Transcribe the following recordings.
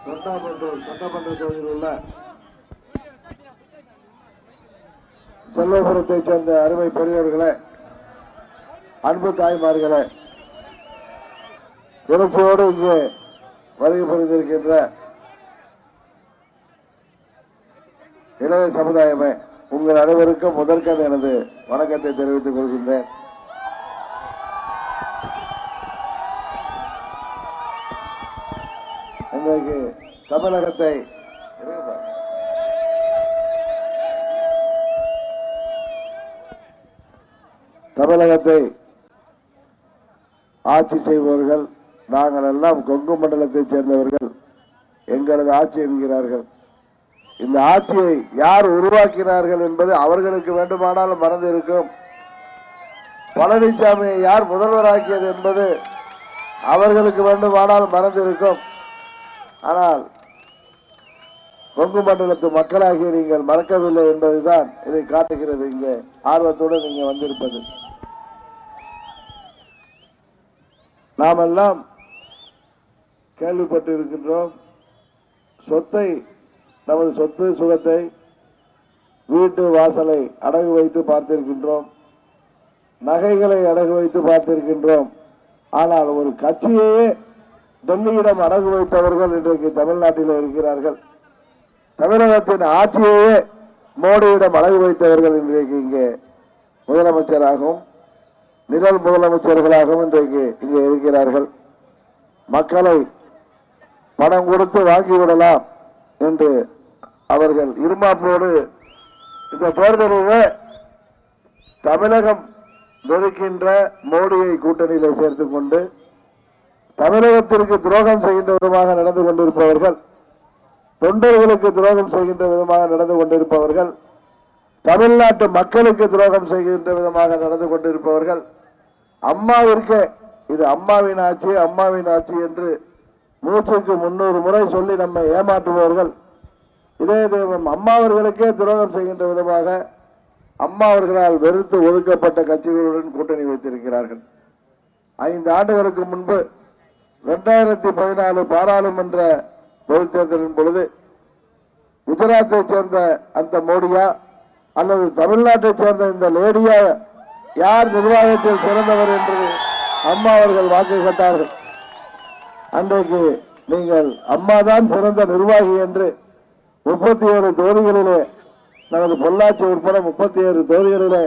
தொண்டாமன்றூர் சட்டமன்ற தொகுதியில் உள்ள செல்வபுரத்தைச் சேர்ந்த அருமை பெரியவர்களே, அன்பு தாய்மார்களே, எழுச்சியோடு இங்கே வருகை புரிந்திருக்கின்ற இளைய சமுதாயமே, உங்கள் அனைவருக்கும் முதற்கண் எனது வணக்கத்தை தெரிவித்துக் கொள்கின்றேன். இன்றைக்கு தமிழகத்தை ஆட்சி செய்பவர்கள் நாங்கள் எல்லாம் கொங்கு மண்டலத்தைச் சேர்ந்தவர்கள், எங்களது ஆட்சி என்கிறார்கள். இந்த ஆட்சியை யார் உருவாக்கினார்கள் என்பது அவர்களுக்கு வேண்டுமானாலும் மறந்து இருக்கும். பழனிசாமியை யார் முதல்வராக்கியது என்பது அவர்களுக்கு வேண்டுமானால் மறந்து இருக்கும். ஆனால் கொங்கு மண்டலத்து மக்களாகிய நீங்கள் மறக்கவில்லை என்பதுதான் இதை காட்டுகிறது. இங்கே ஆர்வத்துடன் நீங்க வந்திருப்பது, நாம் எல்லாம் கேள்விப்பட்டு இருக்கின்றோம். சொத்தை, நமது சொத்து சுகத்தை, வீட்டு வாசலை அடகு வைத்து பார்த்திருக்கின்றோம், நகைகளை அடகு வைத்து பார்த்திருக்கின்றோம். ஆனால் ஒரு கட்சியையே டெல்லியிடம் அடகு வைத்தவர்கள் இன்றைக்கு தமிழ்நாட்டில் இருக்கிறார்கள். தமிழகத்தின் ஆட்சியையே மோடியிடம் அடகு வைத்தவர்கள் இன்றைக்கு இங்கே முதலமைச்சராகவும் நிழல் முதலமைச்சர்களாகவும் இன்றைக்கு இங்கே இருக்கிறார்கள். மக்களை பணம் கொடுத்து வாங்கிவிடலாம் என்று அவர்கள் இருமாப்போடு இந்த தேர்தலிலே தமிழகம் வெறுக்கின்ற மோடியை கூட்டணியிலே சேர்த்துக் கொண்டு தமிழகத்திற்கு துரோகம் செய்கின்ற விதமாக நடந்து கொண்டிருப்பவர்கள், தொண்டர்களுக்கு துரோகம் செய்கின்ற விதமாக நடந்து கொண்டிருப்பவர்கள், தமிழ்நாட்டு மக்களுக்கு துரோகம் செய்கின்ற விதமாக நடந்து கொண்டிருப்பவர்கள், அம்மாவிற்கு இது அம்மாவின் ஆட்சி அம்மாவின் ஆட்சி என்று நூற்றுக்கு 300 முறை சொல்லி நம்மை ஏமாற்றுபவர்கள், இதே தெய்வம் அம்மா அவர்களுக்கே துரோகம் செய்கின்ற விதமாக அம்மா அவர்களால் வெறுத்து ஒதுக்கப்பட்ட கட்சிகளுடன் கூட்டணி வைத்திருக்கிறார்கள். 5 ஆண்டுகளுக்கு முன்பு 2014 பாராளுமன்ற பொதுத் தேர்தலின் பொழுது குஜராத்தை சேர்ந்த அந்த மோடியா அல்லது தமிழ்நாட்டை சேர்ந்த இந்த லேடியா யார் நிர்வாகத்தில் சிறந்தவர் என்று அம்மா அவர்கள் வாக்கு கேட்டார்கள். அன்றைக்கு நீங்கள் அம்மாதான் சிறந்த நிர்வாகி என்று 37 தொகுதிகளிலே, நமது பொள்ளாச்சி உட்பட 37 தொகுதிகளிலே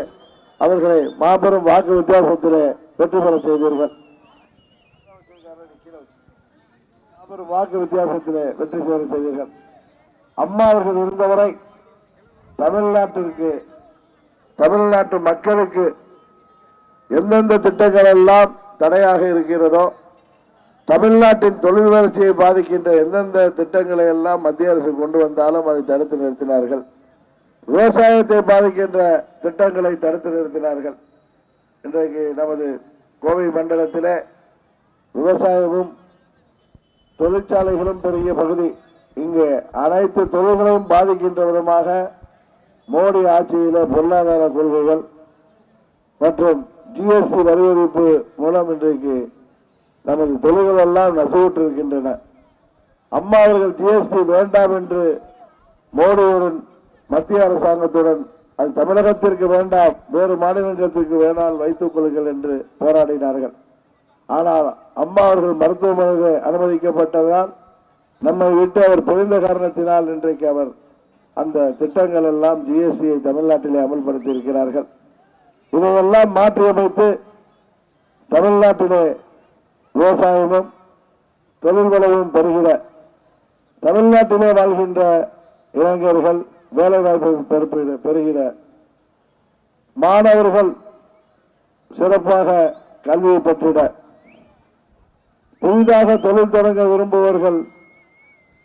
அவர்களை மாபெரும் வாக்கு வித்தியாசத்திலே வெற்றி பெற செய்தீர்கள். மாபெரும் வாக்கு வித்தியாசத்திலே வெற்றி பெற செய்தீர்கள். அம்மா அவர்கள் இருந்தவரை தமிழ்நாட்டிற்கு, தமிழ்நாட்டு மக்களுக்கு எந்தெந்த திட்டங்கள் எல்லாம் தடையாக இருக்கிறதோ, தமிழ்நாட்டின் தொழில் வளர்ச்சியை பாதிக்கின்ற எந்தெந்த திட்டங்களை எல்லாம் மத்திய அரசு கொண்டு வந்தாலும் அதை தடுத்து நிறுத்தினார்கள். விவசாயத்தை பாதிக்கின்ற திட்டங்களை தடுத்து நிறுத்தினார்கள். இன்றைக்கு நமது கோவை மண்டலத்திலே விவசாயமும் தொழிற்சாலைகளும் பெரிய பகுதி. இங்கே அனைத்து தொழில்களையும் பாதிக்கின்ற விதமாக மோடி ஆட்சியில பொருளாதார கொள்கைகள் மற்றும் ஜிஎஸ்டி வரி விதிப்பு மூலம் இன்றைக்கு நமது தொழில்கள் எல்லாம் நசுவிட்டிருக்கின்றன. அம்மா அவர்கள் ஜிஎஸ்டி வேண்டாம் என்று மோடியுடன் மத்திய அரசாங்கத்துடன் அது தமிழகத்திற்கு வேண்டாம், வேறு மாநிலத்திற்கு வேணால் வைத்துக் கொள்ளுங்கள் என்று போராடினார்கள். ஆனால் அம்மா அவர்கள் மருத்துவமனைக்கு அனுமதிக்கப்பட்டதால் நம்மை விட்டு அவர் பிரிந்த காரணத்தினால் இன்றைக்கு அவர் அந்த திட்டங்கள் எல்லாம் ஜிஎஸ்டியை தமிழ்நாட்டிலே அமல்படுத்தி இருக்கிறார்கள். இதையெல்லாம் மாற்றியமைத்து தமிழ்நாட்டிலே விவசாயமும் தொழில் வளமும் பெறுகிற, தமிழ்நாட்டிலே வாழ்கின்ற இளைஞர்கள் வேலைவாய்ப்பு பெறுகிற, மாணவர்கள் சிறப்பாக கல்வியை பெற்றிட, புதிதாக தொழில் தொடங்க விரும்புவர்கள்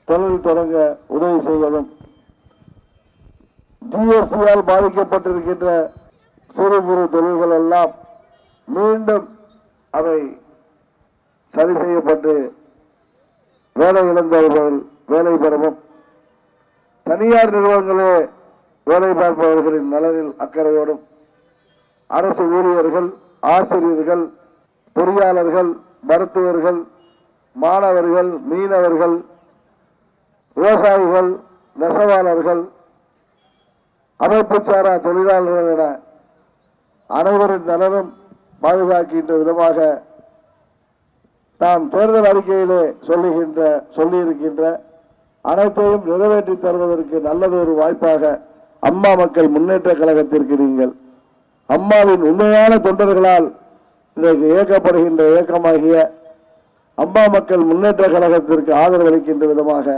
தொழில் தொடங்க உதவி செய்வதும், ஜிஎஸ்டியால் பாதிக்கப்பட்டிருக்கின்ற சிறு குறு தொழில்கள் எல்லாம் மீண்டும் அவை சரி செய்யப்பட்டு வேலை இழந்தவர்கள் வேலை பெறவும், தனியார் நிறுவனங்களே வேலை பார்ப்பவர்களின் நலனில் அக்கறையோடும், அரசு ஊழியர்கள், ஆசிரியர்கள், பொறியாளர்கள், மருத்துவர்கள், மாணவர்கள், மீனவர்கள், விவசாயிகள், நெசவாளர்கள், அமைப்பு சாரா தொழிலாளர்கள் என அனைவரின் நலனும் பாதுகாக்கின்ற விதமாக நாம் தேர்தல் அறிக்கையிலே சொல்லியிருக்கின்ற அனைத்தையும் நிறைவேற்றி தருவதற்கு நல்லதொரு வாய்ப்பாக அம்மா மக்கள் முன்னேற்ற கழகத்திற்கு நீங்கள் அம்மாவின் உண்மையான தொண்டர்களால் இன்றைக்கு இயக்கப்படுகின்ற இயக்கமாகிய அம்மா மக்கள் முன்னேற்ற கழகத்திற்கு ஆதரவு அளிக்கின்ற விதமாக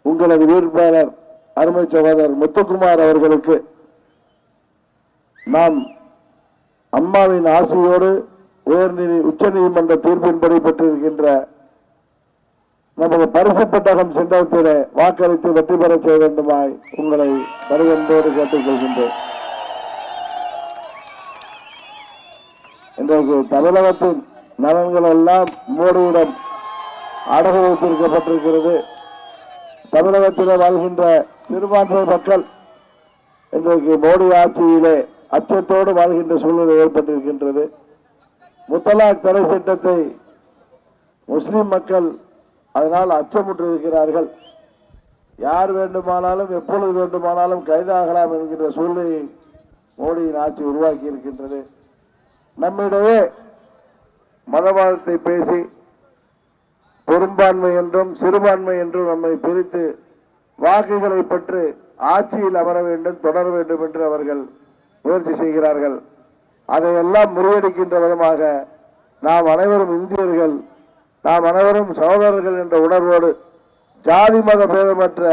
உங்களது வேட்பாளர் அருமை சகோதரர் முத்துக்குமார் அவர்களுக்கு நாம் அம்மாவின் ஆசையோடு உச்ச நீதிமன்ற தீர்ப்பின்படி பெற்றிருக்கின்ற நமது பரிசு பெட்டகம் சின்னத்திலே வாக்களித்து வெற்றி பெற செய்ய வேண்டுமாய் உங்களை வருகின்றோடு கேட்டுக் கொள்கின்றேன். இன்றைக்கு தமிழகத்தின் நலன்கள் எல்லாம் மோடியிடம் அடகு வைத்திருக்கப்பட்டிருக்கிறது. தமிழகத்தில் வாழ்கின்ற சிறுபான்மை மக்கள் இன்றைக்கு மோடி ஆட்சியிலே அச்சத்தோடு வாழ்கின்ற சூழ்நிலை ஏற்பட்டிருக்கின்றது. முத்தலாக் தடை சட்டத்தை முஸ்லிம் மக்கள் அதனால் அச்சமுற்றிருக்கிறார்கள். யார் வேண்டுமானாலும் எப்பொழுது வேண்டுமானாலும் கைதாகலாம் என்கின்ற சூழ்நிலையை மோடியின் ஆட்சி உருவாக்கி இருக்கின்றது. நம்மிடையே மதவாதத்தை பேசி பெரும்பான்மை என்றும் சிறுபான்மை என்றும் நம்மை பிரித்து வாக்குகளை பெற்று ஆட்சியில் அமர வேண்டும், தொடர வேண்டும் என்று அவர்கள் முயற்சி செய்கிறார்கள். அதையெல்லாம் முறியடிக்கின்ற விதமாக நாம் அனைவரும் இந்தியர்கள், நாம் அனைவரும் சகோதரர்கள் என்ற உணர்வோடு ஜாதி மத பேதமற்ற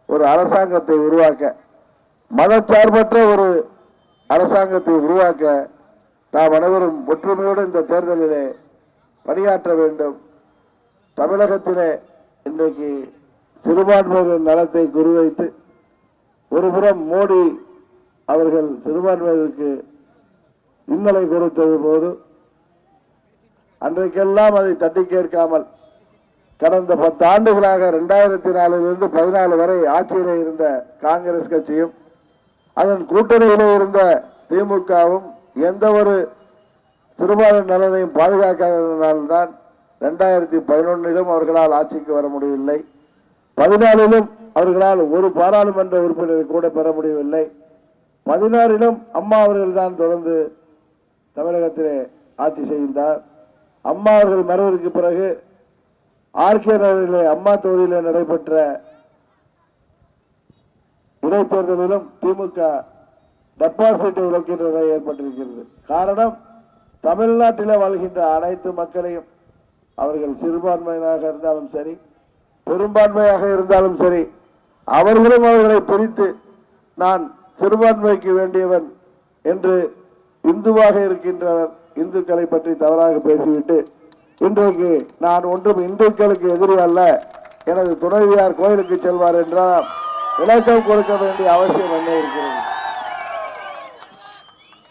ஒரு அரசாங்கத்தை உருவாக்க, மதச்சார்பற்ற ஒரு அரசாங்கத்தை உருவாக்க நாம் அனைவரும் ஒற்றுமையோடு இந்த தேர்தலிலே பணியாற்ற வேண்டும். தமிழகத்திலே இன்றைக்கு சிறுபான்மையினர் நலத்தை குறிவைத்து ஒருபுறம் மோடி அவர்கள் சிறுபான்மையினருக்கு இன்னலை கொடுத்தது போது அன்றைக்கெல்லாம் அதை தட்டி கேட்காமல் கடந்த 10 ஆண்டுகளாக 2004 14 வரை ஆட்சியிலே இருந்த காங்கிரஸ் கட்சியும் அதன் கூட்டணியிலே இருந்த திமுகவும் எந்த ஒரு சிறுபான்மை நலனையும் பாதுகாக்காததால்தான் 2011 அவர்களால் ஆட்சிக்கு வர முடியவில்லை. 14 அவர்களால் ஒரு பாராளுமன்ற உறுப்பினரை கூட பெற முடியவில்லை. 16 அம்மா அவர்கள் தான் தொடர்ந்து தமிழகத்திலே ஆட்சி செய்கின்றார். அம்மா அவர்கள் மறைவிற்கு பிறகு ஆர்கே நகரிலே அம்மா தொகுதியிலே நடைபெற்ற இடைத்தேர்தலிலும் திமுக டெபாசிட்டை இழக்கின்ற நிலை ஏற்பட்டிருக்கிறது. காரணம், தமிழ்நாட்டில் வாழ்கின்ற அனைத்து மக்களையும் அவர்கள் சிறுபான்மையாக இருந்தாலும் சரி, பெரும்பான்மையாக இருந்தாலும் சரி, அவர்களும் அவர்களை பிரித்து நான் சிறுபான்மைக்கு வேண்டியவன் என்று இந்துவாக இருக்கின்றவர் இந்துக்களை பற்றி தவறாக பேசிவிட்டு இன்றைக்கு நான் ஒன்றும் இந்துக்களுக்கு எதிரி அல்ல, எனது துணைவியார் கோயிலுக்கு செல்வார் என்றால் விளக்கம் கொடுக்க வேண்டிய அவசியம் என்ன இருக்கிறது?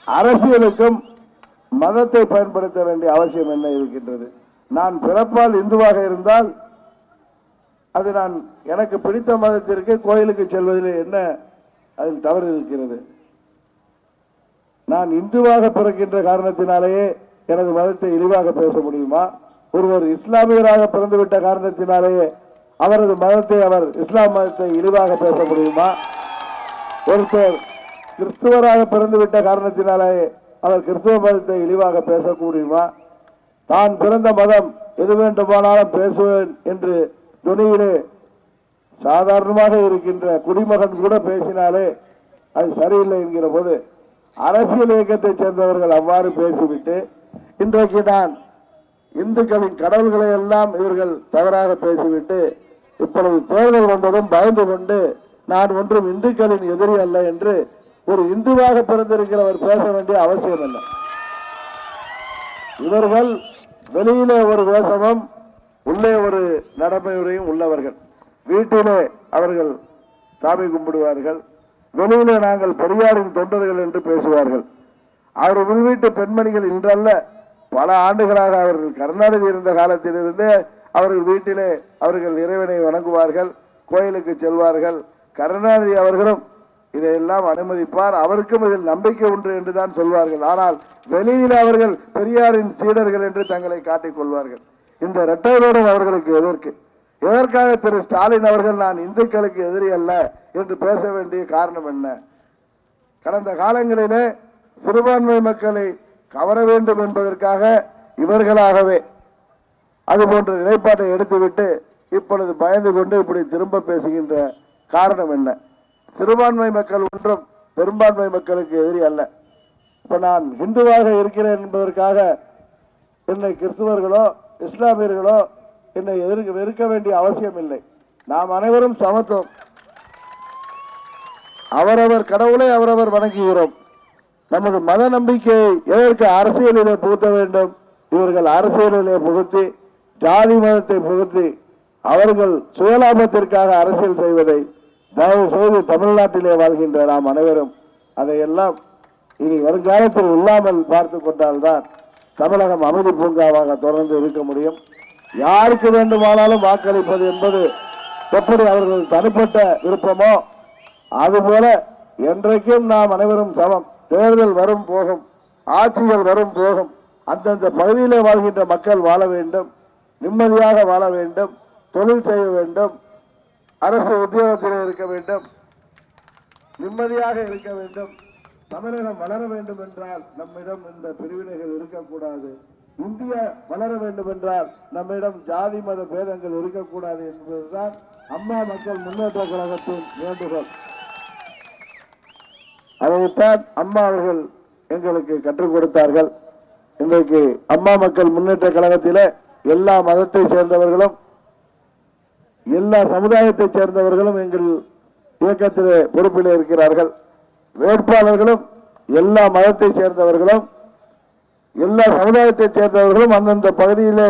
அரசியலுக்கும் மதத்தை பயன்படுத்த வேண்டிய அவசியம் என்ன இருக்கின்றது? நான் பிறப்பால் இந்துவாக இருந்தால் அது நான் எனக்கு பிடித்த மதத்திற்கு கோயிலுக்கு செல்வதில் என்ன அதில் தவறு இருக்கிறது? நான் இந்துவாக பிறக்கின்ற காரணத்தினாலேயே எனது மதத்தை இழிவாக பேச முடியுமா? ஒருவர் இஸ்லாமியராக பிறந்துவிட்ட காரணத்தினாலேயே அவரது மதத்தை அவர் இஸ்லாம் மதத்தை இழிவாக பேச முடியுமா? ஒருத்தர் கிறிஸ்துவராக பிறந்துவிட்ட காரணத்தினாலேயே அவர் கிறிஸ்துவ மதத்தை இழிவாக பேச முடியுமா? தான் பிறந்த மதம் எது வேண்டுமானாலும் பேசுவேன் என்று துணியிலே சாதாரணமாக இருக்கின்ற குடிமகன் கூட பேசினாலே அது சரியில்லை என்கிற போது அரசியல் இயக்கத்தை சேர்ந்தவர்கள் அவ்வாறு பேசிவிட்டு இன்றைக்கு நான் இந்துக்களின் கடவுள்களை எல்லாம் இவர்கள் தவறாக பேசிவிட்டு இப்பொழுது தேர்தல் வந்ததும் பயந்து கொண்டு நான் ஒன்றும் இந்துக்களின் எதிரி அல்ல என்று ஒரு இந்துவாக பிறந்திருக்கிறவர் பேச வேண்டிய அவசியம் இல்லை. இவர்கள் வெளியிலே ஒரு வேஷமும் உள்ளே ஒரு நடைமுறையும் உள்ளவர்கள். வீட்டிலே அவர்கள் சாமி கும்பிடுவார்கள், வெளியிலே நாங்கள் பெரியாரின் தொண்டர்கள் என்று பேசுவார்கள். அவர் உள்வீட்டு பெண்மணிகள் இன்றல்ல, பல ஆண்டுகளாக அவர்கள் கருணாநிதி இருந்த காலத்திலிருந்தே அவர்கள் வீட்டிலே அவர்கள் இறைவனை வணங்குவார்கள், கோயிலுக்கு செல்வார்கள். கருணாநிதி அவர்களும் இதையெல்லாம் அனுமதிப்பார், அவருக்கும் இதில் நம்பிக்கை உண்டு என்றுதான் சொல்வார்கள். ஆனால் வெளியில் அவர்கள் பெரியாரின் சீடர்கள் என்று தங்களை காட்டிக் கொள்வார்கள். இந்த இரட்டையருடன் அவர்களுக்கு எதற்கு? எதற்காக திரு ஸ்டாலின் அவர்கள் நான் இந்துக்களுக்கு எதிரி அல்ல என்று பேச வேண்டிய காரணம் என்ன? கடந்த காலங்களிலே சிறுபான்மை மக்களை கவர வேண்டும் என்பதற்காக இவர்களாகவே அதுபோன்ற நிலைப்பாட்டை எடுத்துவிட்டு இப்பொழுது பயந்து கொண்டு இப்படி திரும்ப பேசுகின்ற காரணம் என்ன? சிறுபான்மை மக்கள் ஒன்றும் பெரும்பான்மை மக்களுக்கு எதிரி அல்ல. இப்ப நான் இந்துவாக இருக்கிறேன் என்பதற்காக என்னை கிறிஸ்துவர்களோ இஸ்லாமியர்களோ என்னை வெறுக்க வேண்டிய அவசியம் இல்லை. நாம் அனைவரும் சமத்துவம். அவரவர் கடவுளை அவரவர் வணங்குகிறோம். நமது மத நம்பிக்கையை எதற்கு அரசியலிலே புகுத்த வேண்டும்? இவர்கள் அரசியலிலே புகுத்தி ஜாதி மதத்தை புகுத்தி அவர்கள் சுயலாபத்திற்காக அரசியல் செய்வதை தயவு செய்து தமிழ்நாட்டிலே வாழ்கின்ற நாம் அனைவரும் அதையெல்லாம் இனி வருங்காலத்தில் இல்லாமல் பார்த்து கொண்டால்தான் தமிழகம் அமைதி பூங்காவாக தொடர்ந்து இருக்க முடியும். யாருக்கு வேண்டுமானாலும் வாக்களிப்பது என்பது எப்படி அவர்கள் தனிப்பட்ட விருப்பமோ அதுபோல என்றைக்கும் நாம் அனைவரும் சமம். தேர்தல் வரும் போகும், ஆட்சிகள் வரும் போகும். அந்தந்த பகுதியிலே வாழ்கின்ற மக்கள் வாழ வேண்டும், நிம்மதியாக வாழ வேண்டும், தொழில் செய்ய வேண்டும், அரசு உத்தியோகத்தில் இருக்க வேண்டும், நிம்மதியாக இருக்க வேண்டும். தமிழகம் வளர வேண்டும் என்றால் நம்மிடம் இந்த பிரிவினைகள் இருக்கக்கூடாது. இந்தியா வளர வேண்டும் என்றால் நம்மிடம் ஜாதி மத பேதங்கள் இருக்கக்கூடாது என்பதுதான் அம்மா மக்கள் முன்னேற்ற கழகத்தின் வேண்டுகோள். அதைத்தான் அம்மா அவர்கள் எங்களுக்கு கற்றுக் கொடுத்தார்கள். இன்றைக்கு அம்மா மக்கள் முன்னேற்ற கழகத்திலே எல்லா மதத்தை சேர்ந்தவர்களும் எல்லா சமுதாயத்தை சேர்ந்தவர்களும் எங்கள் இயக்கத்திலே பொறுப்பிலே இருக்கிறார்கள். வேட்பாளர்களும் எல்லா மதத்தை சேர்ந்தவர்களும் எல்லா சமுதாயத்தை சேர்ந்தவர்களும் அந்தந்த பகுதியிலே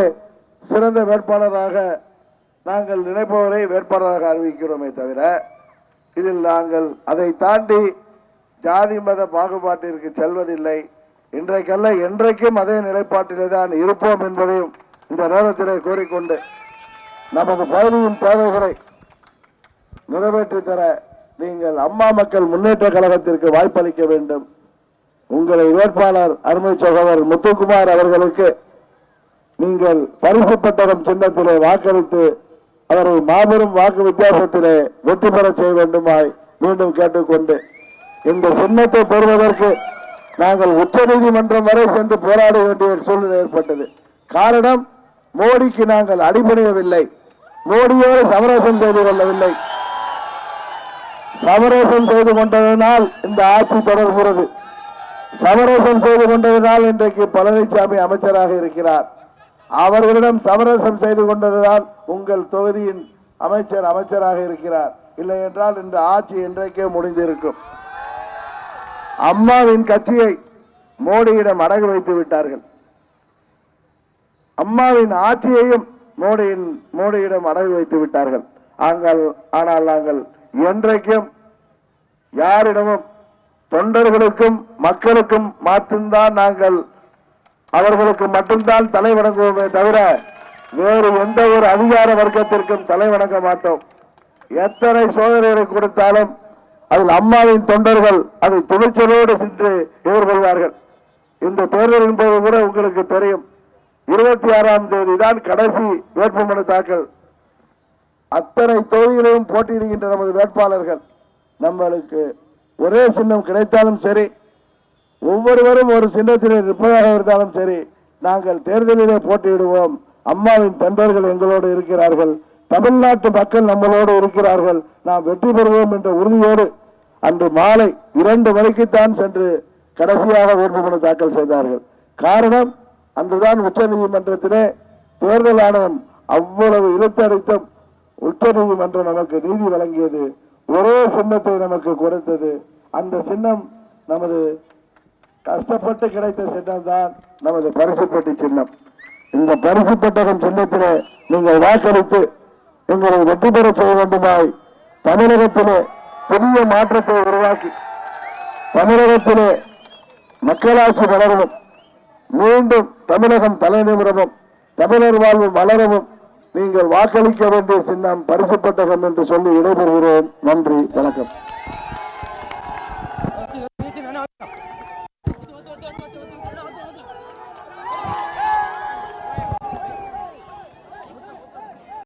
சிறந்த வேட்பாளராக நாங்கள் நினைப்பவரை வேட்பாளராக அறிவிக்கிறோமே தவிர இதில் நாங்கள் அதை தாண்டி ஜாதி மத பாகுபாட்டிற்கு செல்வதில்லை. இன்றைக்கல்ல என்றைக்கும் அதே நிலைப்பாட்டிலே தான் இருப்போம் என்பதையும் இந்த நேரத்திலே கூறிக்கொண்டு நமது பகுதியின் தேவைகளை நிறைவேற்றி தர நீங்கள் அம்மா மக்கள் முன்னேற்ற கழகத்திற்கு வாய்ப்பளிக்க வேண்டும். உங்களை வேட்பாளர் அருமை சகோதரர் முத்துக்குமார் அவர்களுக்கு நீங்கள் பரிசு பெட்டகம் சின்னத்திலே வாக்களித்து அவரை மாபெரும் வாக்கு வித்தியாசத்திலே வெற்றி பெற செய்ய வேண்டுமாய் மீண்டும் கேட்டுக்கொண்டு இந்த சின்னத்தை பெறுவதற்கு நாங்கள் உச்சநீதிமன்றம் வரை சென்று போராட வேண்டிய சூழ்நிலை ஏற்பட்டது. காரணம், மோடிக்கு நாங்கள் அடிபணியவில்லை, மோடியோடு சமரசம் செய்து கொள்ளவில்லை. சமரசம் செய்து கொண்டதனால் இந்த ஆட்சி தொடர்கிறது. சமரசம் செய்து கொண்டதனால் இன்றைக்கு பழனிசாமி அமைச்சராக இருக்கிறார். அவர்களிடம் சமரசம் செய்து கொண்டதுதான் உங்கள் தொகுதியின் அமைச்சராக இருக்கிறார். இல்லை என்றால் இந்த ஆட்சி இன்றைக்கே முடிந்திருக்கும். அம்மாவின் கட்சியை மோடியிடம் அடகு வைத்து விட்டார்கள். அம்மாவின் ஆட்சியையும் மோடியிடம் அடகு வைத்து விட்டார்கள். ஆனால் நாங்கள் என்றைக்கும் யாரிடமும் தொண்டர்களுக்கும் மக்களுக்கும் மட்டும்தான் நாங்கள் அவர்களுக்கு மட்டும்தான் தலை வணங்குவோமே தவிர வேறு எந்த ஒரு அதிகார வர்க்கத்திற்கும் தலை வணங்க மாட்டோம். எத்தனை சோதனைகளை கொடுத்தாலும் அதில் அம்மாவின் தொண்டர்கள் அதை துணிச்சலோடு சென்று எதிர்கொள்வார்கள். இந்த தேர்தலின் போது கூட உங்களுக்கு தெரியும், 26ஆம் தேதி தான் கடைசி வேட்புமனு தாக்கல். அத்தனை தொகுதிகளையும் போட்டியிடுகின்ற நமது வேட்பாளர்கள் நம்மளுக்கு ஒரே சின்னம் கிடைத்தாலும் சரி, ஒவ்வொருவரும் ஒரு சின்னத்திலே நிற்பதாக இருந்தாலும் சரி, நாங்கள் தேர்தலிலே போட்டியிடுவோம். அம்மாவின் தொண்டர்கள் எங்களோடு இருக்கிறார்கள், தமிழ்நாட்டு மக்கள் நம்மளோடு இருக்கிறார்கள், நாம் வெற்றி பெறுவோம் என்ற உறுதியோடு அன்று மாலை 2 மணிக்குத்தான் சென்று கடைசியாக வேட்புமனு தாக்கல் செய்தார்கள். காரணம், அன்றுதான் உச்ச நீதிமன்றத்திலே தேர்தல் ஆணையம் அவ்வளவு இழுத்தடித்தும் உச்ச நீதிமன்றம் நமக்கு நீதி வழங்கியது. ஒரே சின்னத்தை நமக்கு கொடுத்தது. அந்த சின்னம் நமது கஷ்டப்பட்டு கிடைத்த சின்னம் தான் நமது பரிசு பெட்டி சின்னம். இந்த பரிசு பெட்டகம் சின்னத்திலே நீங்கள் வாக்களித்து எங்களை வெற்றி பெற செய்ய வேண்டுமாய் தமிழகத்திலே புதிய மாற்றத்தை உருவாக்கி தமிழகத்திலே மக்களாட்சி வளரவும், மீண்டும் தமிழகம் தலை நிமிரவும், தமிழர் வாழ்வு வளரவும் நீங்கள் வாக்களிக்க வேண்டிய சின்னம் பரிசு பெட்டகம் என்று சொல்லி விடைபெறுகிறேன். நன்றி, வணக்கம்.